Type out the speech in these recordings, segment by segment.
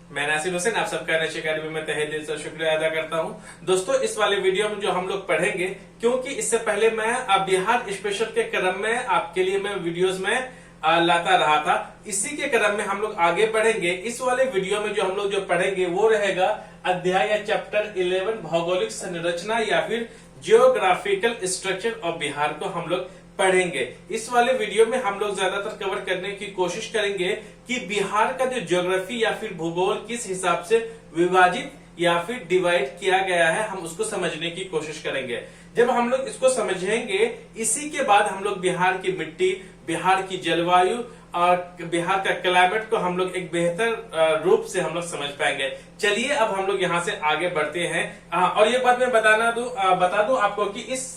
मैं नासिर हुसैन आप सबका नश अकेडमी में तहे दिल से शुक्रिया अदा करता हूं। दोस्तों, इस वाले वीडियो में जो हम लोग पढ़ेंगे, क्योंकि इससे पहले मैं बिहार स्पेशल के क्रम में आपके लिए मैं वीडियोस में लाता रहा था, इसी के क्रम में हम लोग आगे बढ़ेंगे। इस वाले वीडियो में जो हम लोग जो पढ़ेंगे वो रहेगा अध्याय या चैप्टर 11 भौगोलिक संरचना या फिर जियोग्राफिकल स्ट्रक्चर ऑफ बिहार को हम लोग पढ़ेंगे। इस वाले वीडियो में हम लोग ज्यादातर कवर करने की कोशिश करेंगे कि बिहार का जो ज्योग्राफी या फिर भूगोल किस हिसाब से विभाजित या फिर डिवाइड किया गया है, हम उसको समझने की कोशिश करेंगे। जब हम लोग इसको समझेंगे, इसी के बाद हम लोग बिहार की मिट्टी, बिहार की जलवायु और बिहार का क्लाइमेट को हम लोग एक बेहतर रूप से हम लोग समझ पाएंगे। चलिए अब हम लोग यहाँ से आगे बढ़ते हैं। और ये बात मैं बता दूं आपको कि इस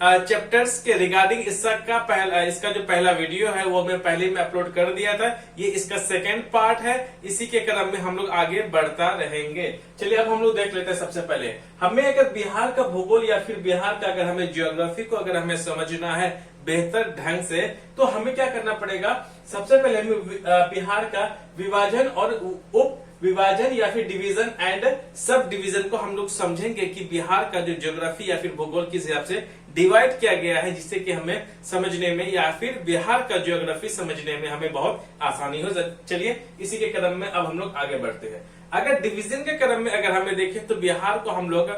चैप्टर्स के रिगार्डिंग इसका जो पहला वीडियो है वो मैं पहले में अपलोड कर दिया था। ये इसका सेकेंड पार्ट है। इसी के क्रम में हम लोग आगे बढ़ता रहेंगे। चलिए अब हम लोग देख लेते हैं। सबसे पहले हमें अगर बिहार का भूगोल या फिर बिहार का अगर हमें ज्योग्राफी को अगर हमें समझना है बेहतर ढंग से, तो हमें क्या करना पड़ेगा। सबसे पहले हमें बिहार का विभाजन और उप विभाजन या फिर डिवीजन एंड सब डिवीजन को हम लोग समझेंगे कि बिहार का जो ज्योग्राफी या फिर भूगोल किस हिसाब से डिवाइड किया गया है, जिससे कि हमें समझने में या फिर बिहार का ज्योग्राफी समझने में हमें बहुत आसानी हो। चलिए इसी के क्रम में अब हम लोग आगे बढ़ते हैं। अगर डिवीजन के क्रम में अगर हमें देखें तो बिहार को हम लोग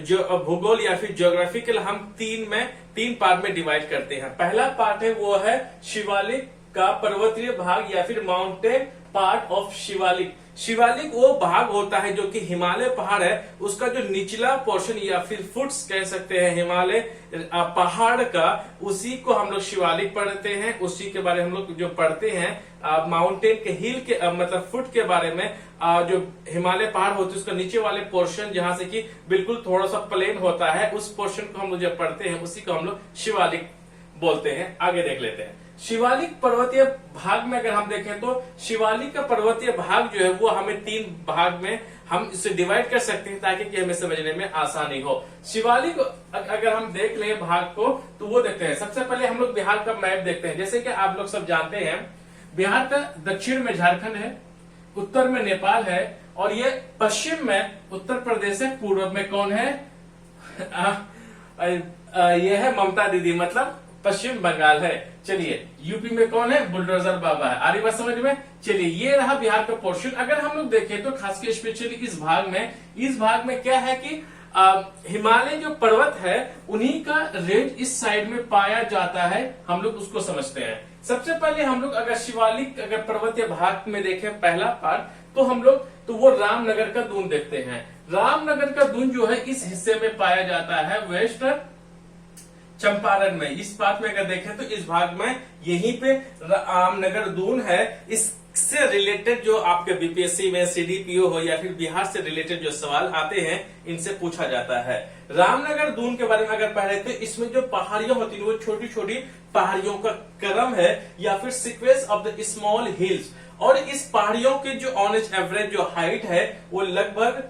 जो भूगोल या फिर ज्योग्राफिकल हम तीन पार्ट में डिवाइड करते हैं। पहला पार्ट है वो है शिवालिक का पर्वतीय भाग या फिर mountain part of Shivalik. Shivalik वो भाग होता है जो कि हिमालय पहाड़ है, उसका जो निचला पोर्शन या फिर फुट्स कह सकते हैं हिमालय पहाड़ का, उसी को हम लोग शिवालिक पढ़ते हैं। उसी के बारे में हम लोग जो पढ़ते हैं माउंटेन के हिल के मतलब फुट के बारे में, जो हिमालय पहाड़ होते हैं उसका नीचे वाले पोर्शन जहां से कि बिल्कुल थोड़ा सा प्लेन होता है, उस पोर्शन को हम लोग जब पढ़ते हैं उसी को हम लोग शिवालिक बोलते हैं। आगे देख लेते हैं। शिवालिक पर्वतीय भाग में अगर हम देखें तो शिवालिक का पर्वतीय भाग जो है वो हमें 3 भाग में हम इसे डिवाइड कर सकते हैं ताकि कि हमें समझने में आसानी हो। शिवालिक अगर हम देख लें भाग को तो वो देखते हैं। सबसे पहले हम लोग बिहार का मैप देखते हैं। जैसे कि आप लोग सब जानते हैं, बिहार का दक्षिण में झारखंड है, उत्तर में नेपाल है और ये पश्चिम में उत्तर प्रदेश है, पूर्व में कौन है, यह है ममता दीदी, मतलब पश्चिम बंगाल है। चलिए यूपी में कौन है, बुलडोजर बाबा है। आ रही बात समझ में। चलिए ये रहा बिहार का पोर्शन। अगर हम लोग देखें तो खासकर स्पेशली इस भाग में क्या है कि हिमालय जो पर्वत है उन्हीं का रेंज इस साइड में पाया जाता है, हम लोग उसको समझते हैं। सबसे पहले हम लोग अगर शिवालिक अगर पर्वतीय भाग में देखें पहला पार्ट, तो हम लोग तो वो रामनगर का दून देखते हैं। रामनगर का दून जो है इस हिस्से में पाया जाता है वेस्ट चंपारण में। इस बात में अगर देखें तो इस भाग में यहीं पे रामनगर दून है। इससे रिलेटेड जो आपके बीपीएससी में सीडीपीओ हो या फिर बिहार से रिलेटेड जो सवाल आते हैं, इनसे पूछा जाता है। रामनगर दून के बारे में अगर पढ़े तो इसमें जो पहाड़ियां होती है वो छोटी छोटी पहाड़ियों का क्रम है या फिर sequence of the small hills. और इस पहाड़ियों की जो ऑन एवरेज जो हाइट है वो लगभग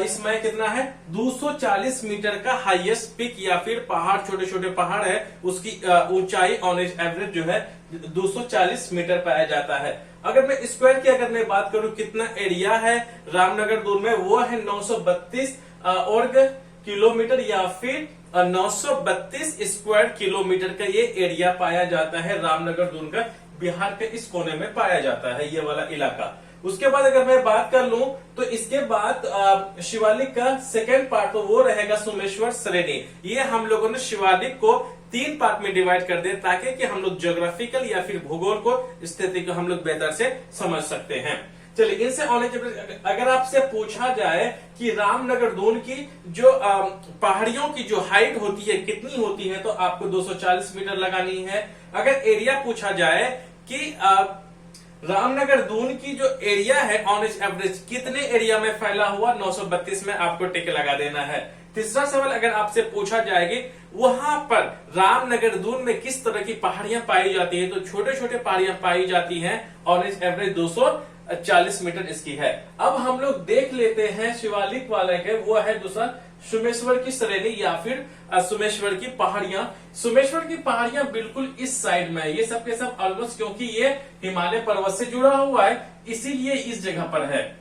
इसमें कितना है, 240 मीटर का हाईएस्ट पिक या फिर पहाड़, छोटे छोटे पहाड़ है, उसकी ऊंचाई ऑन एवरेज जो है 240 मीटर पाया जाता है। अगर मैं स्क्वायर की अगर मैं बात करूं कितना एरिया है रामनगर दून में, वो है 932 वर्ग किलोमीटर या फिर 932 स्क्वायर किलोमीटर का ये एरिया पाया जाता है रामनगर दून का। बिहार के इस कोने में पाया जाता है ये वाला इलाका। उसके बाद अगर मैं बात कर लूं तो इसके बाद शिवालिक का सेकेंड पार्ट तो वो रहेगा सोमेश्वर श्रेणी। ये हम लोगों ने शिवालिक को 3 पार्ट में डिवाइड कर दिया ताकि कि हम लोग ज्योग्राफिकल या फिर भूगोल को स्थिति को हम लोग बेहतर से समझ सकते हैं। चलिए इनसे अगर आपसे पूछा जाए कि रामनगर दून की जो पहाड़ियों की जो हाइट होती है कितनी होती है, तो आपको 240 मीटर लगानी है। अगर एरिया पूछा जाए कि रामनगर दून की जो एरिया है ऑन एवरेज कितने एरिया में फैला हुआ, 932 में आपको टिक लगा देना है। तीसरा सवाल अगर आपसे पूछा जाएगी वहां पर रामनगर दून में किस तरह की पहाड़ियां पाई जाती है, तो छोटे छोटे पहाड़ियां पाई जाती हैं ऑन एवरेज 40 मीटर इसकी है। अब हम लोग देख लेते हैं शिवालिक वाले के, वो है दूसरा सोमेश्वर की श्रेणी या फिर सोमेश्वर की पहाड़ियां। सोमेश्वर की पहाड़ियां बिल्कुल इस साइड में है, ये सब के सब ऑलमोस्ट, क्योंकि ये हिमालय पर्वत से जुड़ा हुआ है इसीलिए इस जगह पर है,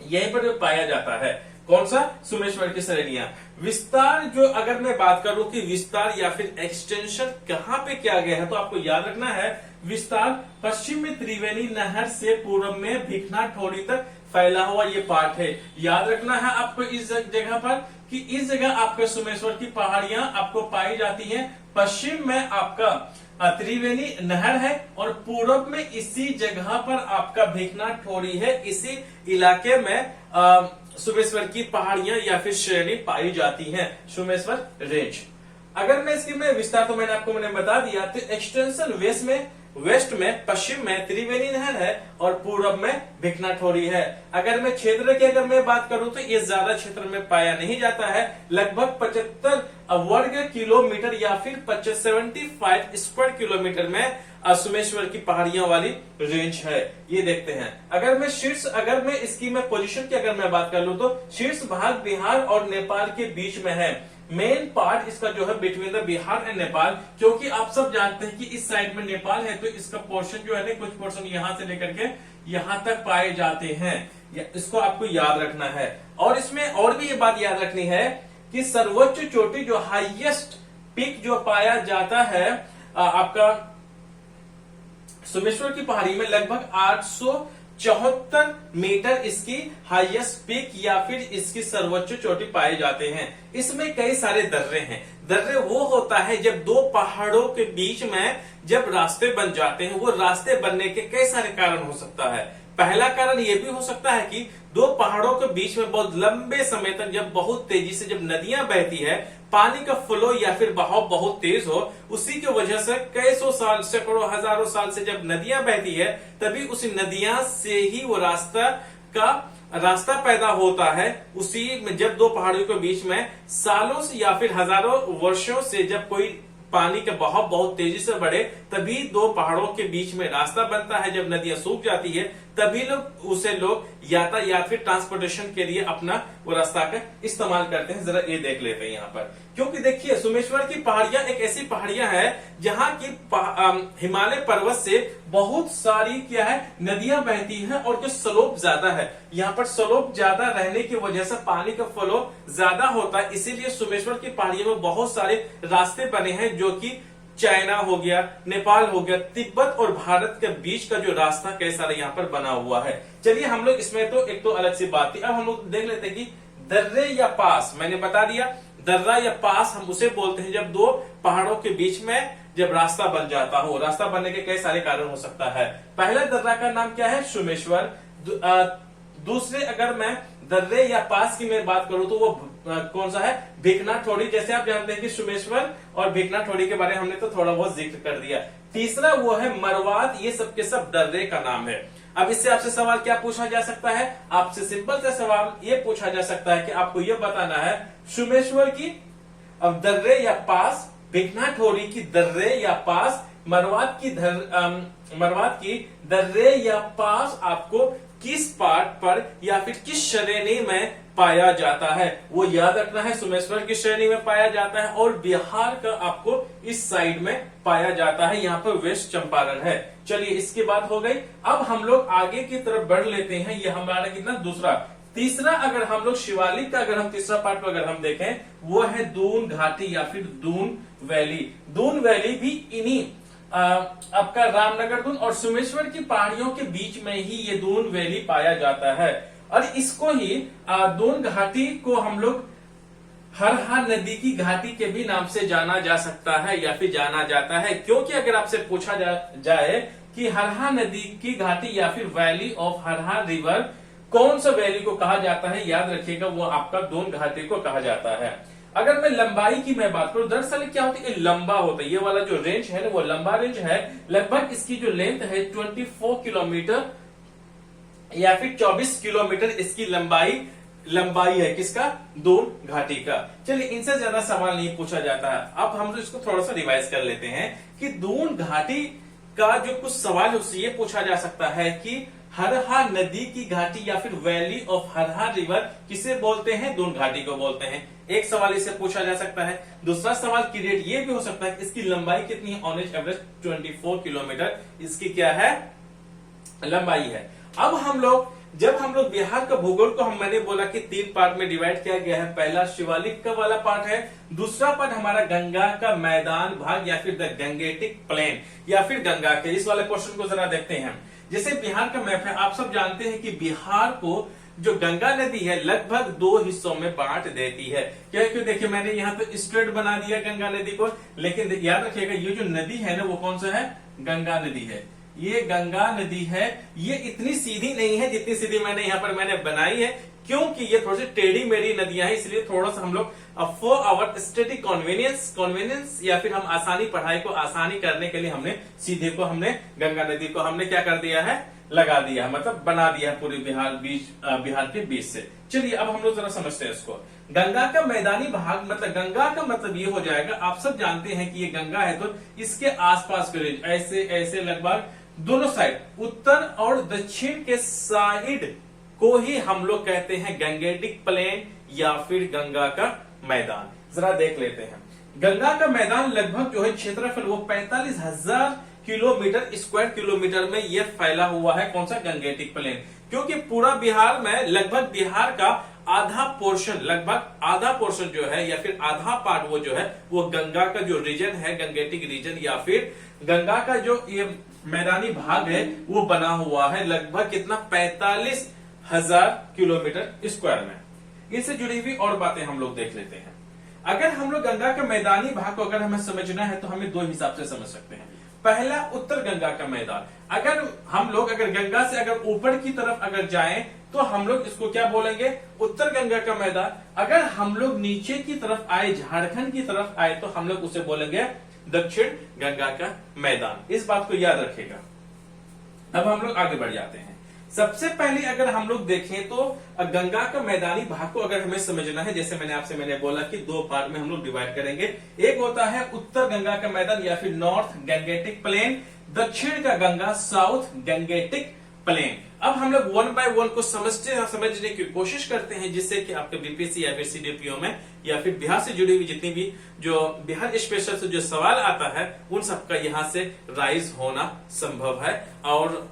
यहीं पर पाया जाता है। कौन सा? सोमेश्वर की श्रेणियां। विस्तार जो अगर मैं बात करूं कि विस्तार या फिर एक्सटेंशन कहां पे किया गया है, तो आपको याद रखना है विस्तार पश्चिम में त्रिवेणी नहर से पूर्व में भिखना ठोड़ी तक फैला हुआ ये पार्ट है। याद रखना है आपको इस जगह पर कि इस जगह आपके सोमेश्वर की पहाड़ियां आपको पाई जाती हैं। पश्चिम में आपका त्रिवेणी नहर है और पूर्व में इसी जगह पर आपका भिखना ठोड़ी है। इसी इलाके में सोमेश्वर की पहाड़ियां या फिर श्रेणी पाई जाती हैं, सोमेश्वर रेंज। अगर मैं इसकी में विस्तार तो मैंने बता दिया, तो एक्सटेंशन वेस्ट में पश्चिम में त्रिवेणी नहर है और पूर्व में भिखना ठोड़ी है। अगर मैं क्षेत्र की बात करूं तो ये ज्यादा क्षेत्र में पाया नहीं जाता है, लगभग 75 वर्ग किलोमीटर या फिर 75 स्क्वायर किलोमीटर में सोमेश्वर की पहाड़ियां वाली रेंज है। ये देखते हैं। अगर मैं इसकी पोजीशन की बात कर लूं तो शीर्ष भाग बिहार और नेपाल के बीच में है। मेन पार्ट इसका जो है between the Bihar and Nepal, क्योंकि आप सब जानते हैं कि इस साइड में नेपाल है, तो इसका पोर्शन जो है ना, कुछ पोर्शन यहां से लेकर के यहां तक पाए जाते हैं। इसको आपको याद रखना है। और इसमें और भी ये बात याद रखनी है कि सर्वोच्च चोटी जो हाईएस्ट पीक जो पाया जाता है आपका सोमेश्वर की पहाड़ी में, लगभग 874 मीटर इसकी हाईएस्ट पीक या फिर इसकी सर्वोच्च चोटी पाए जाते हैं। इसमें कई सारे दर्रे हैं। दर्रे वो होता है जब दो पहाड़ों के बीच में जब रास्ते बन जाते हैं। वो रास्ते बनने के कई सारे कारण हो सकता है। पहला कारण ये भी हो सकता है कि दो पहाड़ों के बीच में बहुत लंबे समय तक जब बहुत तेजी से जब नदियां बहती है, पानी का फ्लो या फिर बहाव बहुत तेज हो, उसी की वजह से कई सौ साल, सैकड़ों, हजारों साल से जब नदियां बहती है, तभी उसी नदियां से ही वो रास्ता पैदा होता है। उसी में जब दो पहाड़ियों के बीच में सालों से या फिर हजारों वर्षों से जब कोई पानी का बहाव बहुत तेजी से बढ़े, तभी दो पहाड़ों के बीच में रास्ता बनता है। जब नदियां सूख जाती है, तभी लोग यातायात फिर ट्रांसपोर्टेशन के लिए अपना वो रास्ता का इस्तेमाल करते हैं। जरा ये देख लेते हैं यहाँ पर, क्योंकि देखिए सोमेश्वर की पहाड़ियां एक ऐसी पहाड़ियां हैं जहां की हिमालय पर्वत से बहुत सारी क्या है नदियां बहती हैं और जो स्लोप ज्यादा है, यहाँ पर स्लोप ज्यादा रहने की वजह से पानी का फ्लो ज्यादा होता है। इसीलिए सोमेश्वर की पहाड़ियों में बहुत सारे रास्ते बने हैं, जो कि चाइना हो गया, नेपाल हो गया, तिब्बत और भारत के बीच का जो रास्ता कई सारे यहाँ पर बना हुआ है। चलिए हम लोग इसमें तो एक तो अलग सी बात थी। अब हम लोग देख लेते हैं कि दर्रे या पास, मैंने बता दिया दर्रा या पास हम उसे बोलते हैं जब दो पहाड़ों के बीच में जब रास्ता बन जाता हो। रास्ता बनने के कई सारे कारण हो सकता है। पहला दर्रा का नाम क्या है? सोमेश्वर। दूसरे अगर मैं दर्रे या पास की मैं बात करूं तो वो कौन सा है? भिखना ठोड़ी। जैसे आप जानते हैं कि सोमेश्वर और भिखना ठोड़ी के बारे में हमने तो थोड़ा बहुत जिक्र कर दिया। तीसरा वो है मरवात। ये सब के सब दर्रे का नाम है। अब इससे आपसे सवाल क्या पूछा जा सकता है? आपसे सिंपल सा सवाल ये पूछा जा सकता है कि आपको ये बताना है सोमेश्वर की अब दर्रे या पास, भिखना ठोड़ी की दर्रे या पास, मरवात की दर्रे या पास आपको किस पार्ट पर या फिर किस श्रेणी में पाया जाता है? वो याद रखना है। सोमेश्वर की श्रेणी में पाया जाता है और बिहार का आपको इस साइड में पाया जाता है। यहाँ पर वेस्ट चंपारण है। चलिए इसकी बात हो गई। अब हम लोग आगे की तरफ बढ़ लेते हैं। ये हमारा कितना दूसरा। तीसरा अगर हम लोग शिवालिक का अगर हम तीसरा पार्ट अगर हम देखें, वो है दून घाटी या फिर दून वैली। दून वैली भी इन्हीं आपका रामनगर दून और सोमेश्वर की पहाड़ियों के बीच में ही ये दून वैली पाया जाता है। और इसको ही दून घाटी को हम लोग हरहा नदी की घाटी के भी नाम से जाना जा सकता है या फिर जाना जाता है। क्योंकि अगर आपसे पूछा जाए कि हरहा नदी की घाटी या फिर वैली ऑफ हरहा रिवर, कौन सा वैली को कहा जाता है? याद रखिएगा वो आपका दून घाटी को कहा जाता है। अगर मैं लंबाई की मैं बात करूं, दरअसल क्या होता है, लंबा होता है। ये वाला जो रेंज है ना वो लंबा रेंज है। लगभग इसकी जो लेंथ है 24 किलोमीटर या फिर 24 किलोमीटर इसकी लंबाई है। किसका? दून घाटी का। चलिए इनसे ज्यादा सवाल नहीं पूछा जाता है। अब हम इसको थोड़ा सा रिवाइज कर लेते हैं कि दून घाटी का जो कुछ सवाल उससे ये पूछा जा सकता है कि हरहा नदी की घाटी या फिर वैली ऑफ हरहा रिवर किसे बोलते हैं? दून घाटी को बोलते हैं। एक सवाल इससे पूछा जा सकता है। दूसरा सवाल क्रिएट ये भी हो सकता है कि इसकी लंबाई कितनी है? ऑन एवरेज 24 किलोमीटर इसकी क्या है? लंबाई है। अब जब हम लोग बिहार का भूगोल को मैंने बोला कि 3 पार्ट में डिवाइड किया गया है। पहला शिवालिक का वाला पार्ट है, दूसरा पार्ट हमारा गंगा का मैदान भाग या फिर द गंगेटिक प्लेन या फिर गंगा के। इस वाले क्वेश्चन को जरा देखते हैं। जैसे बिहार का मैप है, आप सब जानते हैं कि बिहार को जो गंगा नदी है लगभग 2 हिस्सों में बांट देती है। क्योंकि देखिए मैंने यहाँ पे स्ट्रेट बना दिया गंगा नदी को, लेकिन याद रखिएगा ये जो नदी है ना वो कौन सा है? गंगा नदी है। ये गंगा नदी है। ये इतनी सीधी नहीं है जितनी सीधी मैंने बनाई है, क्योंकि ये थोड़ी सी टेढ़ी मेढ़ी नदियां हैं, इसलिए थोड़ा सा हम लोग फॉर आवर स्टडी कन्वीनियंस या फिर हम आसानी पढ़ाई को आसानी करने के लिए हमने सीधे को गंगा नदी को हमने क्या कर दिया है? लगा दिया, मतलब बना दिया पूरे बिहार के बीच से। चलिए अब हम लोग जरा समझते हैं इसको। गंगा का मैदानी भाग मतलब गंगा का मतलब ये हो जाएगा, आप सब जानते हैं कि ये गंगा है तो इसके आसपास के रीजन ऐसे ऐसे लगभग दोनों साइड उत्तर और दक्षिण के साइड को ही हम लोग कहते हैं गंगेटिक प्लेन या फिर गंगा का मैदान। जरा देख लेते हैं। गंगा का मैदान लगभग जो है क्षेत्रफल वो 45,000 स्क्वायर किलोमीटर में ये फैला हुआ है। कौन सा? Gangetic plain. क्योंकि पूरा बिहार में लगभग बिहार का आधा पोर्शन जो है या फिर आधा पार्ट वो जो है वो गंगा का जो रीजन है गंगेटिक रीजन या फिर गंगा का जो ये मैदानी भाग है वो बना हुआ है लगभग कितना? 45,000 किलोमीटर स्क्वायर में। इससे जुड़ी हुई और बातें हम लोग देख लेते हैं। अगर हम लोग गंगा का मैदानी भाग को अगर हमें समझना है तो हमें 2 हिसाब से समझ सकते हैं। पहला उत्तर गंगा का मैदान। अगर हम लोग गंगा से ऊपर की तरफ जाएं तो हम लोग इसको क्या बोलेंगे? उत्तर गंगा का मैदान। अगर हम लोग नीचे की तरफ आए, झारखंड की तरफ आए तो हम लोग उसे बोलेंगे दक्षिण गंगा का मैदान। इस बात को याद रखिएगा। अब हम लोग आगे बढ़ जाते हैं। सबसे पहले अगर हम लोग देखें तो गंगा का मैदानी भाग को अगर हमें समझना है, जैसे मैंने बोला कि 2 पार्ट में हम लोग डिवाइड करेंगे। एक होता है उत्तर गंगा का मैदान या फिर नॉर्थ गंगेटिक प्लेन, दक्षिण का गंगा साउथ गंगेटिक प्लेन। अब हम लोग 1 बाय 1 को समझने की कोशिश करते हैं, जिससे कि आपके बीपीएससी या फिर सीडीपीओ में या फिर बिहार से जुड़ी हुई जितनी भी जो बिहार स्पेशल से जो सवाल आता है उन सबका यहाँ से राइज होना संभव है और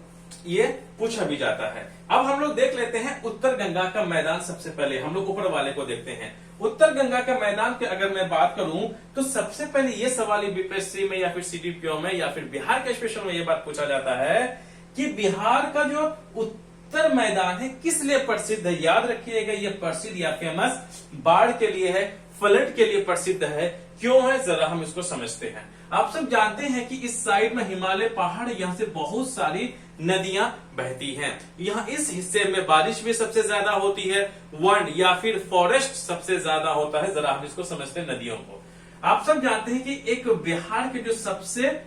ये पूछा भी जाता है। अब हम लोग देख लेते हैं उत्तर गंगा का मैदान। सबसे पहले हम लोग ऊपर वाले को देखते हैं। उत्तर गंगा का मैदान की अगर मैं बात करूं तो सबसे पहले ये सवाल बीपीएससी में या फिर सीडीपीओ में या फिर बिहार के स्पेशल में ये बात पूछा जाता है कि बिहार का जो उत्तर मैदान है किस लिए प्रसिद्ध है? याद रखिएगा ये प्रसिद्ध या फेमस बाढ़ के लिए है, फ्लड के लिए प्रसिद्ध है। क्यों है जरा हम इसको समझते हैं। आप सब जानते हैं कि इस साइड में हिमालय पहाड़, यहाँ से बहुत सारी नदियां बहती हैं। यहाँ इस हिस्से में बारिश भी सबसे ज्यादा होती है, वन या फिर फॉरेस्ट सबसे ज्यादा होता है। जरा हम इसको समझते हैं नदियों को। आप सब जानते हैं कि एक बिहार के जो सबसे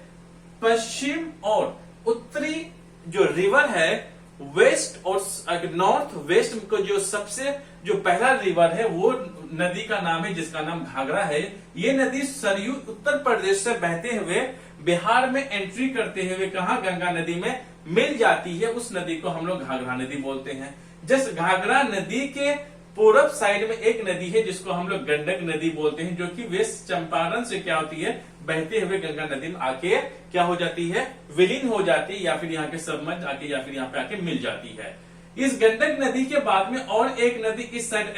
पश्चिम और उत्तरी जो रिवर है वेस्ट और नॉर्थ वेस्ट को जो पहला रिवर है वो नदी का नाम है जिसका नाम घाघरा है। ये नदी सरयू उत्तर प्रदेश से बहते हुए बिहार में एंट्री करते हुए कहा गंगा नदी में मिल जाती है। उस नदी को हम लोग घाघरा नदी बोलते हैं। जिस घाघरा नदी के पूरब साइड में एक नदी है जिसको हम लोग गंडक नदी बोलते हैं, जो कि वेस्ट चंपारण से क्या होती है बहते हुए गंगा नदी में आके क्या हो जाती है विलीन हो जाती है या फिर यहाँ के सबमर्ज आके या फिर यहाँ पे आके मिल जाती है। इस गंडक नदी के बाद में और एक नदी इस साइड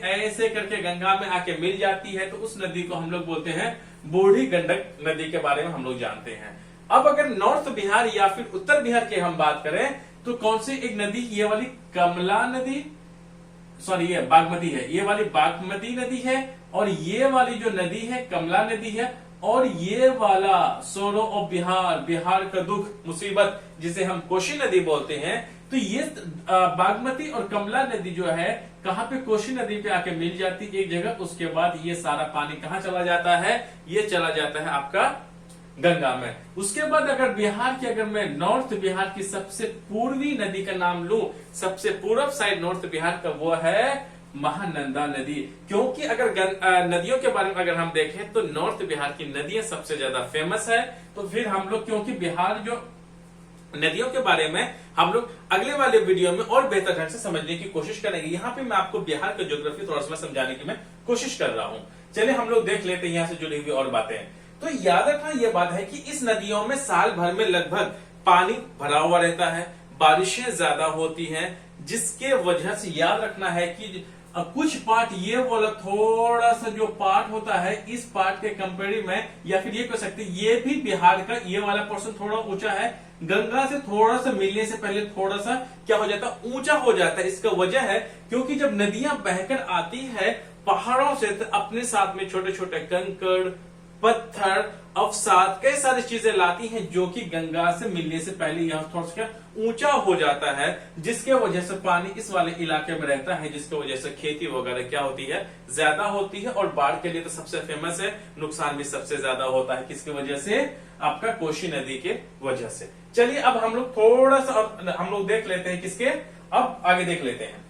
ऐसे करके गंगा में आके मिल जाती है, तो उस नदी को हम लोग बोलते हैं बूढ़ी गंडक नदी के बारे में हम लोग जानते हैं। अब अगर नॉर्थ बिहार या फिर उत्तर बिहार की हम बात करें तो कौन सी एक नदी, ये वाली कमला नदी, सॉरी ये बागमती है, ये वाली बागमती नदी है और ये वाली जो नदी है कमला नदी है और ये वाला सोरो ऑफ बिहार, बिहार का दुख मुसीबत जिसे हम कोशी नदी बोलते हैं। तो ये बागमती और कमला नदी जो है कहां पे कोशी नदी पे आके मिल जाती एक जगह, उसके बाद ये सारा पानी कहां चला जाता है, ये चला जाता है आपका गंगा में। उसके बाद अगर बिहार की अगर मैं नॉर्थ बिहार की सबसे पूर्वी नदी का नाम लूं, सबसे पूर्व साइड नॉर्थ बिहार का वो है महानंदा नदी। क्योंकि अगर नदियों के बारे में अगर हम देखें तो नॉर्थ बिहार की नदियां सबसे ज्यादा फेमस है। तो फिर हम लोग क्योंकि बिहार जो नदियों के बारे में हम लोग अगले वाले वीडियो में और बेहतर ढंग से समझने की कोशिश करेंगे। यहाँ पे मैं आपको बिहार का ज्योग्राफी थोड़ा सा समझाने की मैं कोशिश कर रहा हूँ। चलिए हम लोग देख लेते हैं यहाँ से जुड़ी हुई और बातें। तो याद रखना यह बात है कि इस नदियों में साल भर में लगभग पानी भरा हुआ रहता है, बारिशें ज्यादा होती हैं, जिसके वजह से याद रखना है कि कुछ पार्ट ये वाला थोड़ा सा जो पार्ट होता है इस पार्ट के कंपेयर में, या फिर ये कह सकते हैं ये भी बिहार का ये वाला पोर्शन थोड़ा ऊंचा है, गंगा से थोड़ा सा मिलने से पहले थोड़ा सा क्या हो जाता है, ऊंचा हो जाता है। इसका वजह है क्योंकि जब नदियां बहकर आती है पहाड़ों से तो अपने साथ में छोटे छोटे कंकड़, पत्थर, अवसाद, कई सारी चीजें लाती हैं जो कि गंगा से मिलने से पहले यहाँ थोड़ा सा ऊंचा हो जाता है, जिसके वजह से पानी इस वाले इलाके में रहता है, जिसके वजह से खेती वगैरह क्या होती है, ज्यादा होती है। और बाढ़ के लिए तो सबसे फेमस है, नुकसान भी सबसे ज्यादा होता है, किसकी वजह से, आपका कोसी नदी के वजह से। चलिए अब हम लोग थोड़ा सा हम लोग देख लेते हैं किसके, अब आगे देख लेते हैं।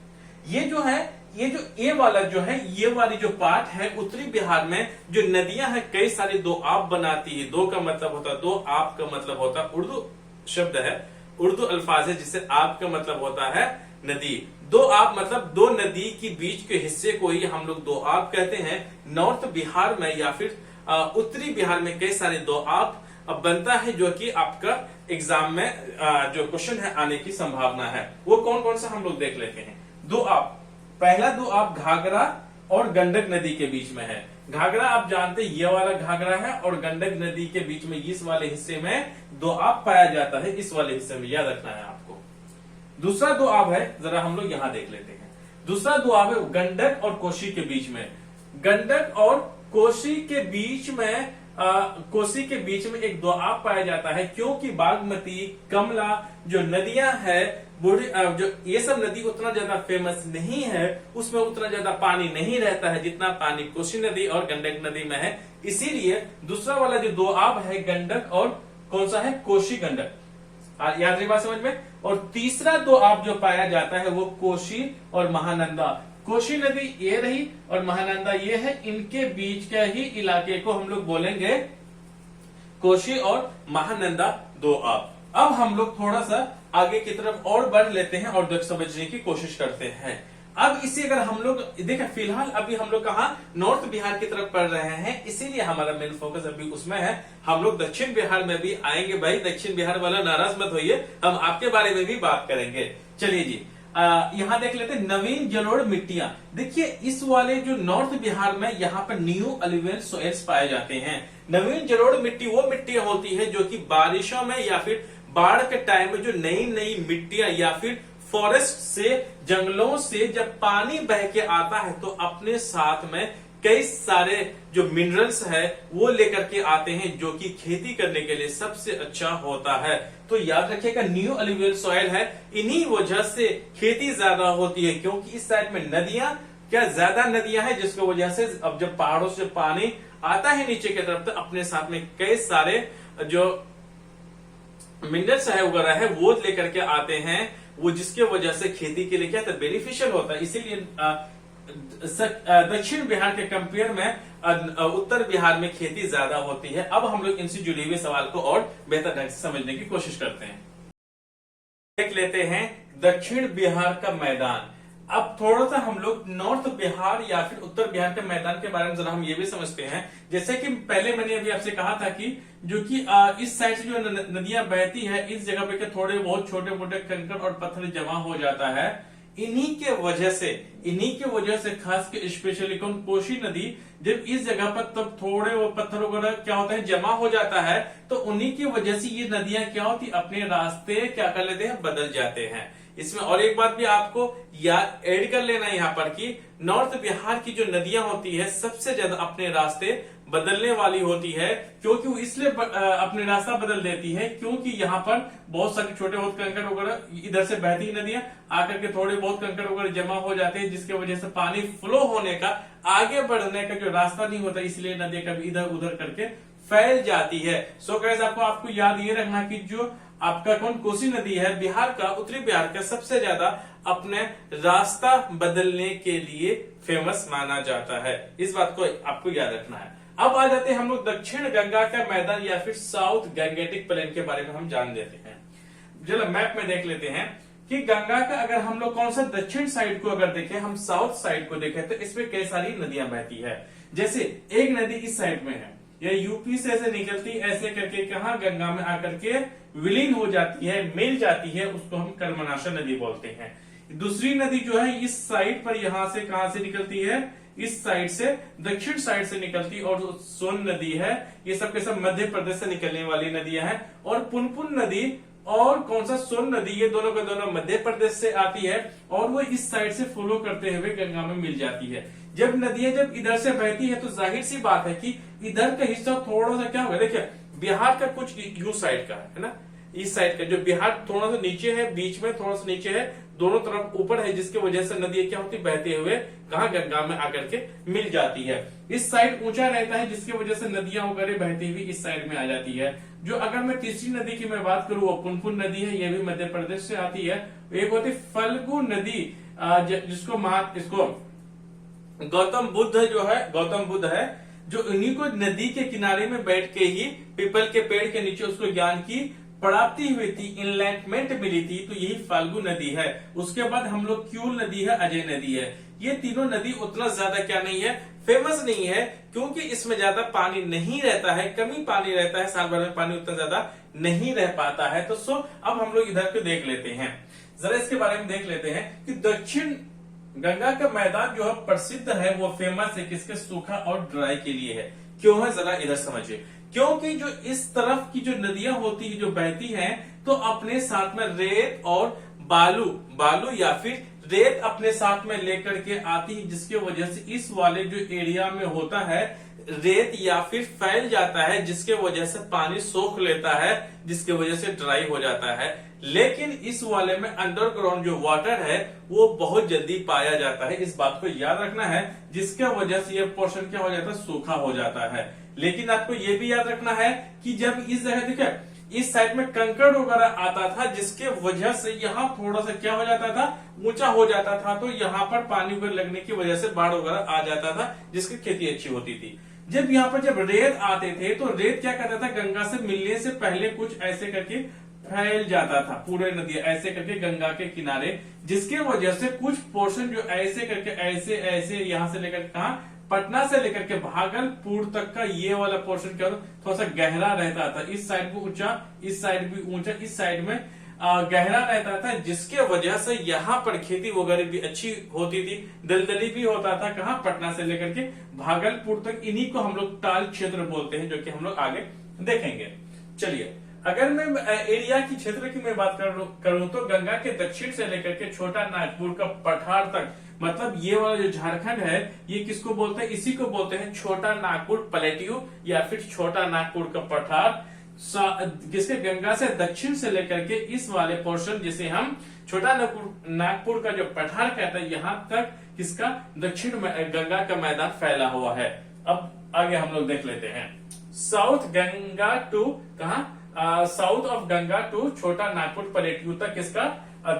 ये जो है, ये जो ए वाला जो है, ये वाली जो पार्ट है उत्तरी बिहार में जो नदियां हैं कई सारी दो आप बनाती है। दो का मतलब होता है, दो आप का मतलब होता है, उर्दू शब्द है, उर्दू अल्फाज है जिससे आप का मतलब होता है नदी। दो आप मतलब दो नदी के बीच के हिस्से को ही हम लोग दो आप कहते हैं। नॉर्थ बिहार में या फिर उत्तरी बिहार में कई सारे दो आप बनता है जो कि आपका एग्जाम में जो क्वेश्चन है आने की संभावना है। वो कौन कौन सा हम लोग देख लेते हैं। दो आप, पहला दो आप घाघरा और गंडक नदी के बीच में है। घाघरा आप जानते हैं ये वाला घाघरा है, और गंडक नदी के बीच में इस वाले हिस्से में दो आप पाया जाता है, इस वाले हिस्से में, याद रखना है आपको। दूसरा दो आप है, जरा हम लोग यहां देख लेते हैं। दूसरा दो आप है गंडक और कोसी के बीच में। गंडक और कोसी के बीच में कोसी के बीच में एक दो आप पाया जाता है, क्योंकि बागमती, कमला जो नदियां है, जो ये सब नदी उतना ज्यादा फेमस नहीं है, उसमें उतना ज्यादा पानी नहीं रहता है जितना पानी कोसी नदी और गंडक नदी में है। इसीलिए दूसरा वाला जो दो आप है गंडक और कौन सा है, कोसी गंडक, याद रही बात समझ में। और तीसरा दो आप जो पाया जाता है वो कोसी और महानंदा। कोसी नदी ये रही और महानंदा ये है, इनके बीच के ही इलाके को हम लोग बोलेंगे कोसी और महानंदा दो आप। अब हम लोग थोड़ा सा आगे की तरफ और बढ़ लेते हैं और समझने की कोशिश करते हैं। अब इसी अगर हम लोग देखें, फिलहाल अभी हम लोग कहा नॉर्थ बिहार की तरफ पढ़ रहे हैं, इसीलिए हमारा मेन फोकस अभी उसमें है। हम लोग दक्षिण बिहार में भी आएंगे भाई, दक्षिण बिहार वाला नाराज मत होइए, हम आपके बारे में भी बात करेंगे। चलिए जी, यहाँ देख लेते हैं नवीन जलोढ़ मिट्टियां। देखिए इस वाले जो नॉर्थ बिहार में यहाँ पर न्यू अल्यूवियल सॉइल्स पाए जाते हैं। नवीन जलोढ़ मिट्टी वो मिट्टियां होती है जो कि बारिशों में या फिर बाढ़ के टाइम में जो नई नई मिट्टियां या फिर फॉरेस्ट से, जंगलों से जब पानी बह के आता है तो अपने साथ में कई सारे जो मिनरल्स है वो लेकर के आते हैं, जो कि खेती करने के लिए सबसे अच्छा होता है। तो याद रखिएगा न्यू अल्यूवियल सॉइल है, इन्हीं वजह से खेती ज्यादा होती है, क्योंकि इस साइड में नदियां क्या ज्यादा नदियां हैं, जिसकी वजह से अब जब पहाड़ों से पानी आता है नीचे की तरफ तो अपने साथ में कई सारे जो मिनरल्स है वगैरह है वो लेकर के आते हैं, वो जिसके वजह से खेती के लिए क्या था, बेनिफिशियल होता है। इसीलिए दक्षिण बिहार के कंपेयर में उत्तर बिहार में खेती ज्यादा होती है। अब हम लोग इनसे जुड़े हुए सवाल को और बेहतर ढंग से समझने की कोशिश करते हैं। देख लेते हैं दक्षिण बिहार का मैदान। अब थोड़ा सा हम लोग नॉर्थ बिहार या फिर उत्तर बिहार के मैदान के बारे में जरा हम ये भी समझते हैं। जैसे कि पहले मैंने अभी आपसे कहा था कि जो कि इस साइड से जो नदियां बहती है इस जगह पे के थोड़े बहुत छोटे मोटे कंकड़ और पत्थर जमा हो जाता है। इन्हीं के वजह से खास के स्पेशली कौन, कोसी नदी जब इस जगह पर तब थोड़े वो पत्थर वगैरह क्या होता है जमा हो जाता है, तो उन्हीं की वजह से ये नदियां क्या होती अपने रास्ते क्या कर लेते हैं, बदल जाते हैं। इसमें और एक बात भी आपको याद ऐड कर लेना यहाँ पर कि नॉर्थ बिहार की जो नदियां होती है सबसे ज्यादा अपने रास्ते बदलने वाली होती है, क्योंकि वो इसलिए अपने रास्ता बदल देती है क्योंकि यहाँ पर बहुत सारे छोटे बहुत कंकड़ वगैरह इधर से बहती नदियां आकर के थोड़े बहुत कंकड़ वगैरह जमा हो जाते हैं, जिसके वजह से पानी फ्लो होने का, आगे बढ़ने का जो रास्ता नहीं होता, इसलिए नदियां कभी इधर उधर करके फैल जाती है। सो गाइस आपको याद ये रखना कि जो आपका कौन, कोसी नदी है बिहार का, उत्तरी बिहार का सबसे ज्यादा अपने रास्ता बदलने के लिए फेमस माना जाता है। इस बात को आपको याद रखना है। अब आ जाते हैं हम लोग दक्षिण गंगा का मैदान या फिर साउथ गैंगेटिक प्लेन के बारे में हम जान लेते हैं। चलो मैप में देख लेते हैं कि गंगा का अगर हम लोग कौन सा दक्षिण साइड को अगर देखें, हम साउथ साइड को देखें, तो इसमें कई सारी नदियां बहती है। जैसे एक नदी इस साइड में है, ये यूपी से ऐसे निकलती ऐसे करके कहा गंगा में आकर के विलीन हो जाती है, मिल जाती है, उसको हम कर्मनाशा नदी बोलते हैं। दूसरी नदी जो है इस साइड पर, यहां से कहां से निकलती है, इस साइड से, दक्षिण साइड से निकलती, और सोन नदी है, ये सब के सब मध्य प्रदेश से निकलने वाली नदियां हैं। और पुनपुन नदी और कौन सा सोन नदी, ये दोनों के दोनों मध्य प्रदेश से आती है और वो इस साइड से फॉलो करते हुए गंगा में मिल जाती है। जब नदियां जब इधर से बहती है तो जाहिर सी बात है कि इधर का हिस्सा थोड़ा सा क्या होगा, देखिए बिहार का कुछ यू साइड का है ना, इस साइड का जो बिहार थोड़ा सा नीचे है, बीच में थोड़ा सा नीचे है, दोनों तरफ ऊपर है, जिसकी वजह से नदियां क्या होती बहते हुए कहा गंगा में आकर के मिल जाती है। इस साइड ऊंचा रहता है, जिसकी वजह से नदियां वगैरह बहती हुई इस साइड में आ जाती है। जो अगर मैं तीसरी नदी की मैं बात करूं, वो पुनपुन नदी है, ये भी मध्य प्रदेश से आती है। एक होती फल्गु नदी, जिसको इसको गौतम बुद्ध है जो इन्हीं को नदी के किनारे में बैठ के ही पीपल के पेड़ के नीचे उसको ज्ञान की प्राप्ति हुई थी, इनलाइटमेंट मिली थी, तो यही फाल्गु नदी है। उसके बाद हम लोग क्यूल नदी है, अजय नदी है। ये तीनों नदी उतना ज्यादा क्या नहीं है, फेमस नहीं है, क्योंकि इसमें ज्यादा पानी नहीं रहता है, कमी पानी रहता है, साल भर में पानी उतना ज्यादा नहीं रह पाता है। तो अब हम लोग इधर को देख लेते हैं, जरा इसके बारे में देख लेते हैं कि दक्षिण गंगा का मैदान जो है प्रसिद्ध है, वो फेमस है किसके, सूखा और ड्राई के लिए है। क्यों है, जरा इधर समझिए। क्योंकि जो इस तरफ की जो नदियां होती है, जो बहती हैं, तो अपने साथ में रेत और बालू या फिर रेत अपने साथ में लेकर के आती है, जिसकी वजह से इस वाले जो एरिया में होता है रेत या फिर फैल जाता है, जिसके वजह से पानी सोख लेता है, जिसके वजह से ड्राई हो जाता है। लेकिन इस वाले में अंडरग्राउंड जो वाटर है वो बहुत जल्दी पाया जाता है, इस बात को याद रखना है, जिसके वजह से ये पोर्शन क्या हो जाता है, सूखा हो जाता है। लेकिन आपको ये भी याद रखना है कि जब इस जगह देखिए इस साइड में कंकड़ वगैरह आता था, जिसके वजह से यहाँ थोड़ा सा क्या हो जाता था, ऊंचा हो जाता था, तो यहाँ पर पानी वगैरह लगने की वजह से बाढ़ वगैरह आ जाता था, जिसकी खेती अच्छी होती थी। जब यहाँ पर जब रेत आते थे, तो रेत क्या करता था, गंगा से मिलने से पहले कुछ ऐसे करके फैल जाता था, पूरे नदी ऐसे करके गंगा के किनारे, जिसके वजह से कुछ पोर्शन जो ऐसे करके ऐसे ऐसे यहाँ से लेकर कहा पटना से लेकर के भागलपुर तक का ये वाला पोर्शन क्या थोड़ा सा गहरा रहता था, इस साइड भी ऊंचा, इस साइड भी ऊंचा, इस साइड में गहरा रहता था, जिसके वजह से यहाँ पर खेती वगैरह भी अच्छी होती थी, दलदली भी होता था, कहा पटना से लेकर के भागलपुर तक। इन्हीं को हम लोग टाल क्षेत्र बोलते हैं, जो कि हम लोग आगे देखेंगे। चलिए, अगर मैं एरिया की क्षेत्र की मैं बात करूं तो गंगा के दक्षिण से लेकर के छोटा नागपुर का पठार तक, मतलब ये वाला जो झारखंड है, ये किसको बोलते हैं, इसी को बोलते हैं छोटा नागपुर प्लेट्यू या फिर छोटा नागपुर का पठार। जिसके गंगा से दक्षिण से लेकर के इस वाले पोर्शन जिसे हम छोटा नागपुर का जो पठार कहते हैं, यहाँ तक किसका दक्षिण में गंगा का मैदान फैला हुआ है। अब आगे हम लोग देख लेते हैं, साउथ गंगा टू कहा, साउथ ऑफ गंगा टू छोटा नागपुर प्लेट्यू तक इसका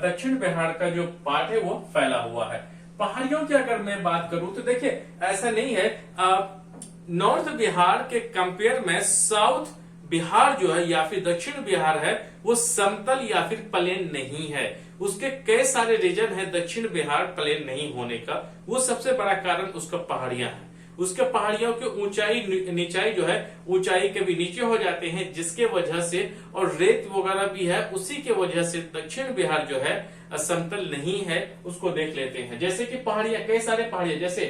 दक्षिण बिहार का जो पार्ट है वो फैला हुआ है। पहाड़ियों की अगर मैं बात करूं तो देखिए ऐसा नहीं है, नॉर्थ बिहार के कंपेयर में साउथ बिहार जो है या फिर दक्षिण बिहार है वो समतल या फिर प्लेन नहीं है। उसके कई सारे रीजन है दक्षिण बिहार प्लेन नहीं होने का। वो सबसे बड़ा कारण उसका पहाड़ियां है, उसके पहाड़ियों की ऊंचाई नीचाई जो है, ऊंचाई के भी नीचे हो जाते हैं, जिसके वजह से, और रेत वगैरह भी है, उसी के वजह से दक्षिण बिहार जो है समतल नहीं है। उसको देख लेते हैं, जैसे कि पहाड़ियां, कई सारे पहाड़ियां, जैसे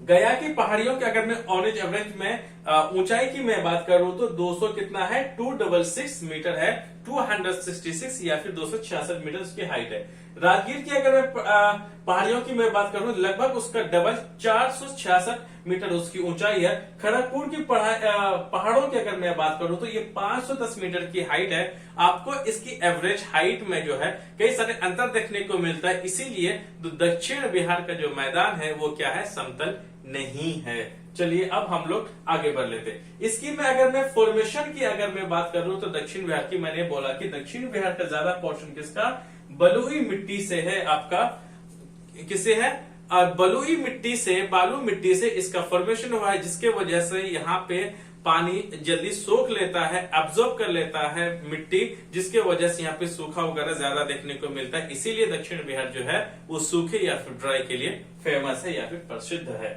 गया की पहाड़ियों के अगर मैं ऑरेंज एवरेज में ऊंचाई की मैं बात करूं तो 200 कितना है, 266 मीटर है, 266 या फिर 266 मीटर उसकी हाइट है। राजगीर की अगर मैं पहाड़ियों की मैं बात करूं लगभग उसका डबल 466 मीटर उसकी ऊंचाई है। खड़गपुर की पहाड़ों की अगर मैं बात करूं तो ये 510 मीटर की हाइट है। आपको इसकी एवरेज हाइट में जो है कई सारे अंतर देखने को मिलता है, इसीलिए दक्षिण बिहार का जो मैदान है वो क्या है, समतल नहीं है। चलिए अब हम लोग आगे बढ़ लेते हैं। इसकी में अगर मैं फॉर्मेशन की अगर मैं बात करूं तो दक्षिण बिहार की मैंने बोला कि दक्षिण बिहार का ज्यादा पोर्शन किसका, बलुई मिट्टी से है। आपका किसे है, बलुई मिट्टी से, बालू मिट्टी से इसका फॉर्मेशन हुआ है, जिसके वजह से यहाँ पे पानी जल्दी सोख लेता है, एब्जॉर्ब कर लेता है मिट्टी, जिसके वजह से यहाँ पे सूखा वगैरह ज्यादा देखने को मिलता है। इसीलिए दक्षिण बिहार जो है वो सूखे या फिर ड्राई के लिए फेमस है या फिर प्रसिद्ध है।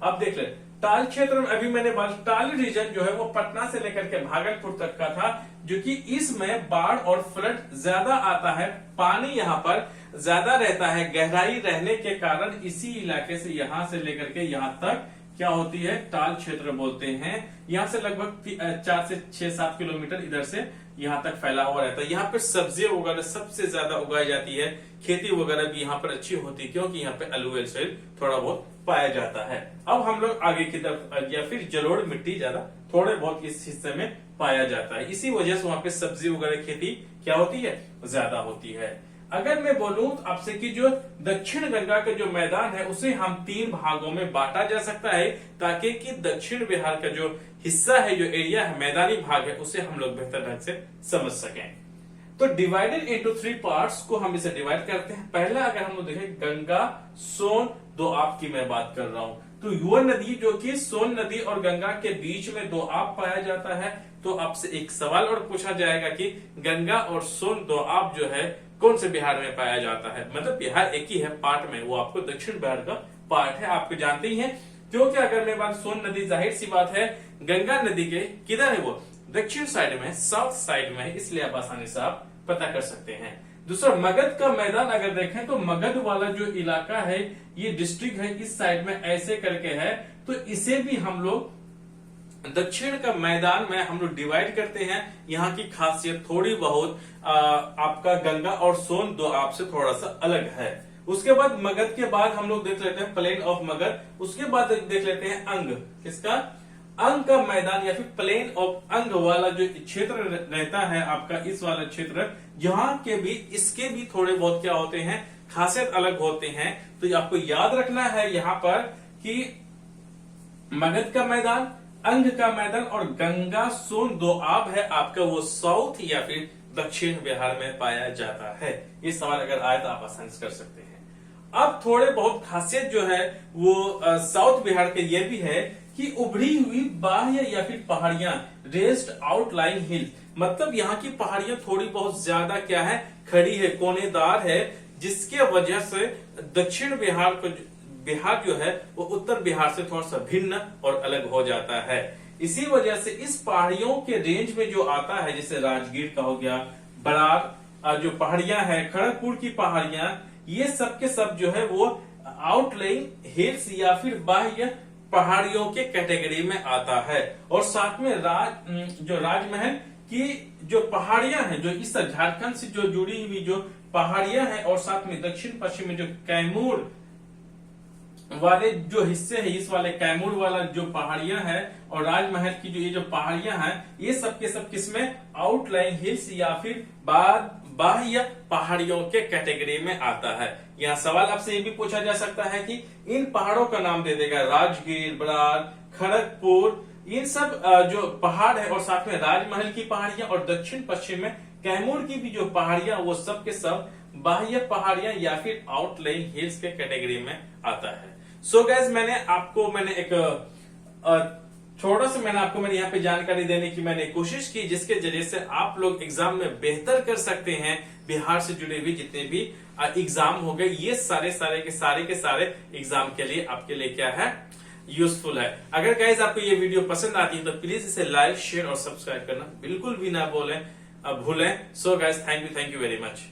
अब देख ले टाल क्षेत्र में, अभी मैंने बात, टाल रीजन जो है वो पटना से लेकर के भागलपुर तक का था, जो कि इसमें बाढ़ और फ्लड ज्यादा आता है, पानी यहाँ पर ज्यादा रहता है, गहराई रहने के कारण इसी इलाके से यहां से लेकर के यहां तक क्या होती है, टाल क्षेत्र बोलते हैं। यहाँ से लगभग 4 से 6-7 किलोमीटर इधर से यहाँ तक फैला हुआ रहता है। यहाँ पे सब्जियां वगैरह सबसे ज्यादा उगाई जाती है, खेती वगैरह भी यहाँ पर अच्छी होती है, क्योंकि यहाँ पे अलूवियल सॉइल थोड़ा बहुत पाया जाता है। अब हम लोग आगे की तरफ, या फिर जलोढ़ मिट्टी ज्यादा थोड़े बहुत इस हिस्से में पाया जाता है, इसी वजह से वहां पे सब्जी वगैरह खेती क्या होती है, ज्यादा होती है। अगर मैं बोलूं आपसे कि जो दक्षिण गंगा का जो मैदान है उसे हम 3 भागों में बांटा जा सकता है, ताकि कि दक्षिण बिहार का जो हिस्सा है, जो एरिया है, मैदानी भाग है, उसे हम लोग बेहतर ढंग से समझ सकें। तो डिवाइडेड इनटू 3 पार्ट्स को हम इसे डिवाइड करते हैं। पहला अगर हम लोग देखें, गंगा, सोन, दोआब की मैं बात कर रहा हूं, तो युवा नदी जो कि सोन नदी और गंगा के बीच में दोआब पाया जाता है। तो आपसे एक सवाल और पूछा जाएगा कि गंगा और सोन दोआब जो है कौन से बिहार में पाया जाता है, मतलब बिहार एक ही है पार्ट में, वो आपको दक्षिण बिहार का पार्ट है, आपको जानते ही हैं। क्योंकि अगर मेरी बात, सोन नदी जाहिर सी बात है गंगा नदी के किधर है, वो दक्षिण साइड में, साउथ साइड में है, इसलिए आप आसानी से आप पता कर सकते हैं। दूसरा, मगध का मैदान अगर देखें तो मगध वाला जो इलाका है, ये डिस्ट्रिक्ट है, इस साइड में ऐसे करके है, तो इसे भी हम लोग दक्षिण का मैदान में हम लोग डिवाइड करते हैं। यहाँ की खासियत थोड़ी बहुत आपका गंगा और सोन दोआब से थोड़ा सा अलग है। उसके बाद मगध के बाद हम लोग देख लेते हैं प्लेन ऑफ मगध, उसके बाद देख लेते हैं अंग, किसका, अंग का मैदान या फिर प्लेन ऑफ अंग वाला जो क्षेत्र रहता है आपका, इस वाला क्षेत्र, जहाँ के भी इसके भी थोड़े बहुत क्या होते हैं, खासियत अलग होते हैं। तो आपको याद रखना है यहाँ पर कि मगध का मैदान, अंग का मैदान और गंगा सोन दोआब है आपका, वो साउथ या फिर दक्षिण बिहार में पाया जाता है। ये सवाल अगर आए तो आप आसानी से कर सकते हैं। अब थोड़े बहुत खासियत जो है वो साउथ बिहार के ये भी है कि उभरी हुई बाह्य या फिर पहाड़ियां, रेस्ड आउटलाइन हिल, मतलब यहाँ की पहाड़ियां थोड़ी बहुत ज्यादा क्या है, खड़ी है, कोनेदार है, जिसके वजह से दक्षिण बिहार को बिहार जो है वो उत्तर बिहार से थोड़ा सा भिन्न और अलग हो जाता है। इसी वजह से इस पहाड़ियों के रेंज में जो आता है, जैसे राजगीर का हो गया, बरार जो पहाड़ियां हैं, खड़गपुर की पहाड़ियां, ये सब के सब जो है वो आउटलाइन हिल्स या फिर बाह्य पहाड़ियों के कैटेगरी में आता है। और साथ में जो राजमहल की जो पहाड़ियां हैं, जो इस झारखंड से जो जुड़ी हुई जो पहाड़ियां हैं, और साथ में दक्षिण पश्चिम में जो कैमूर वाले जो हिस्से हैं, इस वाले कैमूर वाला जो पहाड़ियां हैं और राजमहल की जो ये जो पहाड़ियां हैं, ये सब के सब किसमें, आउटलाइन हिल्स या फिर बाह्य पहाड़ियों के कैटेगरी में आता है। यहाँ सवाल आपसे ये भी पूछा जा सकता है कि इन पहाड़ों का नाम दे देगा, राजगीर, बरार, खड़गपुर, इन सब जो पहाड़ है, और साथ में राजमहल की पहाड़ियां, और दक्षिण पश्चिम में कैमूर की भी जो पहाड़ियां, वो सब के सब बाह्य पहाड़ियां या फिर आउटलाइन हिल्स के कैटेगरी में आता है। सो गाइस, मैंने एक छोटा सा मैंने यहाँ पे जानकारी देने की मैंने कोशिश की, जिसके जरिए से आप लोग एग्जाम में बेहतर कर सकते हैं। बिहार से जुड़े हुए जितने भी एग्जाम हो गए, ये सारे के सारे एग्जाम के लिए आपके लिए क्या है, यूजफुल है। अगर गाइस आपको ये वीडियो पसंद आती है तो प्लीज इसे लाइक, शेयर और सब्सक्राइब करना बिल्कुल भी ना भूलें। So guys, thank you very much.